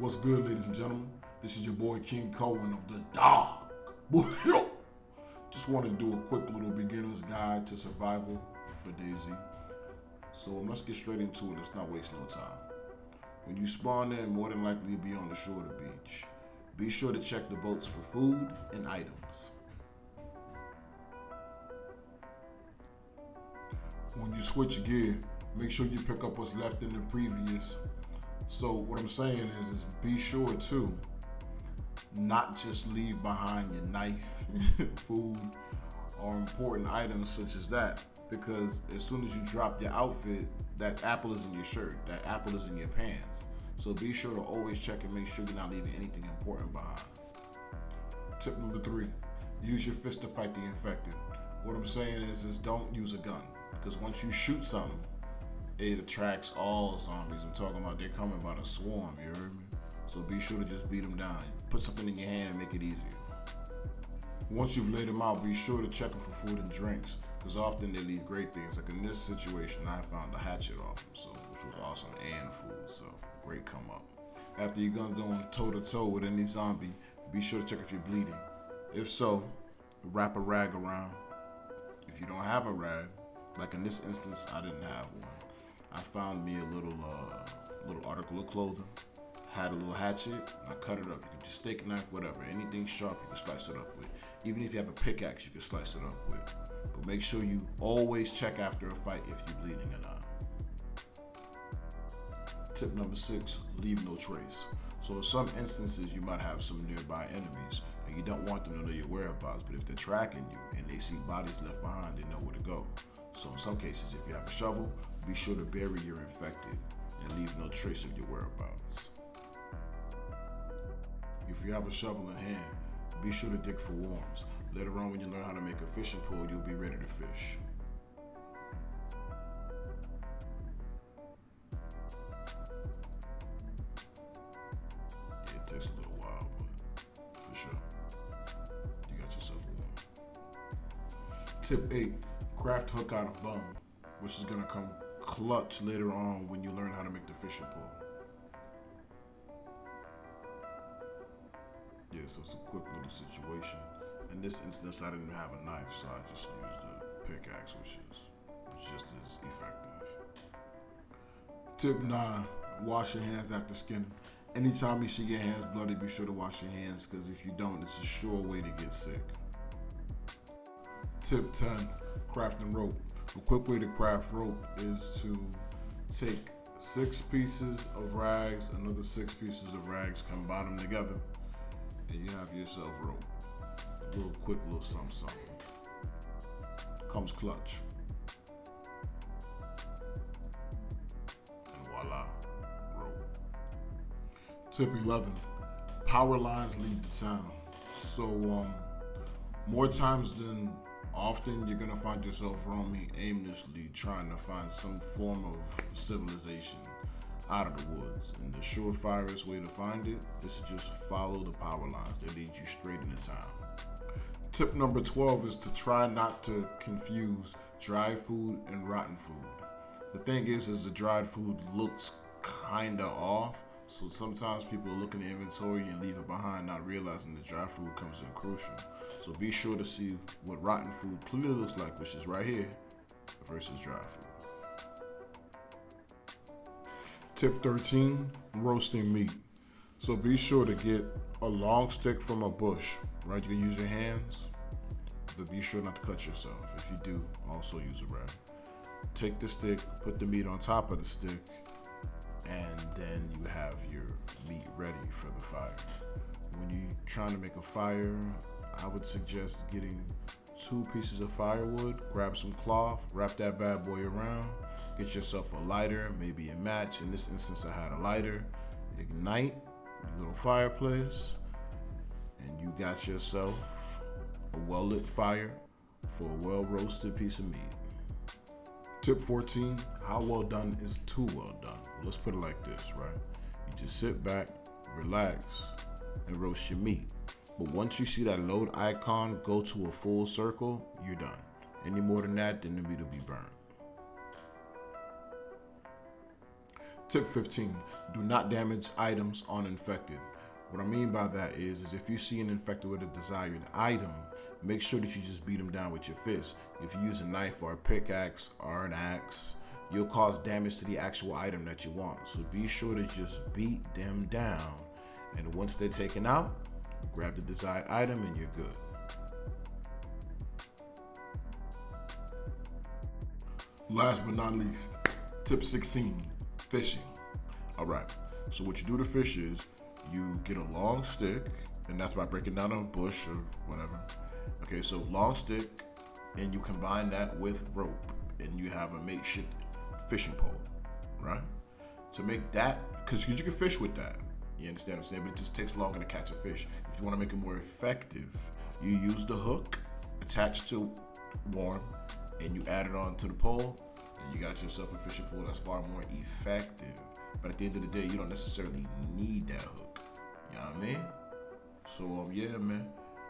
What's good, ladies and gentlemen? This is your boy King Cohen of the Dog. Just wanted to do a quick little beginner's guide to survival for DayZ. So let's get straight into it. Let's not waste no time. When you spawn in, more than likely you'll be on the shore of the beach. Be sure to check the boats for food and items. When you switch gear, make sure you pick up what's left in the previous. So what I'm saying is be sure to not just leave behind your knife, food, or important items such as that, because as soon as you drop your outfit, that apple is in your shirt, that apple is in your pants. So be sure to always check and make sure you're not leaving anything important behind. Tip number 3, use your fist to fight the infected. What I'm saying is don't use a gun, because once you shoot something, it attracts all zombies. I'm talking about they're coming by the swarm, you heard me? So be sure to just beat them down. Put something in your hand and make it easier. Once you've laid them out, be sure to check them for food and drinks, because often they leave great things. Like in this situation, I found a hatchet off them, so which was awesome, and food, so great come up. After you're gonna go toe-to-toe with any zombie, be sure to check if you're bleeding. If so, wrap a rag around. If you don't have a rag, like in this instance, I didn't have one. I found me a little article of clothing, had a little hatchet, and I cut it up. You can just steak knife, whatever. Anything sharp you can slice it up with. Even if you have a pickaxe, you can slice it up with. But make sure you always check after a fight if you're bleeding or not. Tip number 6, leave no trace. So in some instances, you might have some nearby enemies, and you don't want them to know your whereabouts, but if they're tracking you and they see bodies left behind, they know where to go. So in some cases, if you have a shovel, be sure to bury your infected and leave no trace of your whereabouts. If you have a shovel in hand, be sure to dig for worms. Later on, when you learn how to make a fishing pole, you'll be ready to fish. Yeah, it takes a little while, but for sure, you got yourself a worm. Tip 8, craft hook out of bone, which is gonna come clutch later on when you learn how to make the fishing pole. Yeah, so it's a quick little situation. In this instance, I didn't have a knife, so I just used a pickaxe, which is just as effective. Tip 9, wash your hands after skinning. Anytime you see your hands bloody, be sure to wash your hands, because if you don't, it's a sure way to get sick. Tip 10, crafting rope. A quick way to craft rope is to take 6 pieces of rags, another 6 pieces of rags, combine them together, and you have yourself rope. A little quick little something. Comes clutch. And voila, rope. Tip 11, power lines lead to town. So more times than often, you're gonna find yourself roaming aimlessly, trying to find some form of civilization out of the woods. And the surefirest way to find it is to just follow the power lines that lead you straight into town. Tip number 12 is to try not to confuse dry food and rotten food. The thing is the dried food looks kinda off, so sometimes people look in the inventory and leave it behind, not realizing the dry food comes in crucial. So be sure to see what rotten food clearly looks like, which is right here, versus dry food. Tip 13, roasting meat. So be sure to get a long stick from a bush, right? You can use your hands, but be sure not to cut yourself. If you do, also use a rag. Take the stick, put the meat on top of the stick, and then you have your meat ready for the fire. When you're trying to make a fire, I would suggest getting 2 pieces of firewood, grab some cloth, wrap that bad boy around, get yourself a lighter, maybe a match. In this instance, I had a lighter. Ignite your little fireplace, and you got yourself a well-lit fire for a well-roasted piece of meat. Tip 14, how well done is too well done? Let's put it like this, right? You just sit back, relax, and roast your meat. But once you see that load icon go to a full circle, you're done. Any more than that, then the meat will be burnt. Tip 15, do not damage items on infected. What I mean by that is if you see an infected with a desired item, make sure that you just beat them down with your fist. If you use a knife or a pickaxe or an axe, you'll cause damage to the actual item that you want. So be sure to just beat them down. And once they're taken out, grab the desired item and you're good. Last but not least, tip 16, fishing. All right, so what you do to fish is you get a long stick, and that's by breaking down a bush or whatever. Okay, so long stick, and you combine that with rope, and you have a makeshift fishing pole, right? To make that, because you can fish with that, you understand what I'm saying? But it just takes longer to catch a fish. If you want to make it more effective, you use the hook attached to worm, and you add it on to the pole, and you got yourself a fishing pole that's far more effective. But at the end of the day, you don't necessarily need that hook. You know what I mean? So, yeah, man.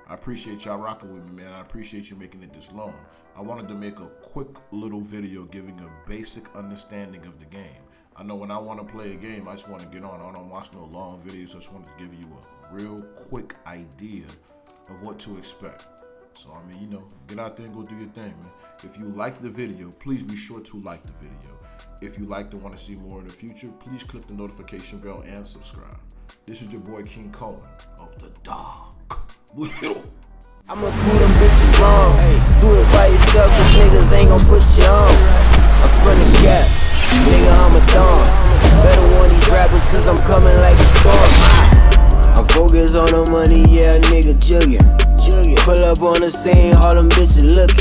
I appreciate y'all rocking with me, man. I appreciate you making it this long. I wanted to make a quick little video giving a basic understanding of the game. I know when I want to play a game, I just want to get on. I don't watch no long videos. I just wanted to give you a real quick idea of what to expect. So, I mean, you know, get out there and go do your thing, man. If you like the video, please be sure to like the video. If you like to want to see more in the future, please click the notification bell and subscribe. This is your boy King Cohen of the Dark. I'ma pull them bitches wrong. Do it by yourself, cause niggas ain't gon' put you on. I'm from the gap, nigga, I'm a thorn. Better warn these rappers, cause I'm coming like a storm. I'm focused on the money, yeah, nigga jugging. Pull up on the scene, all them bitches looking.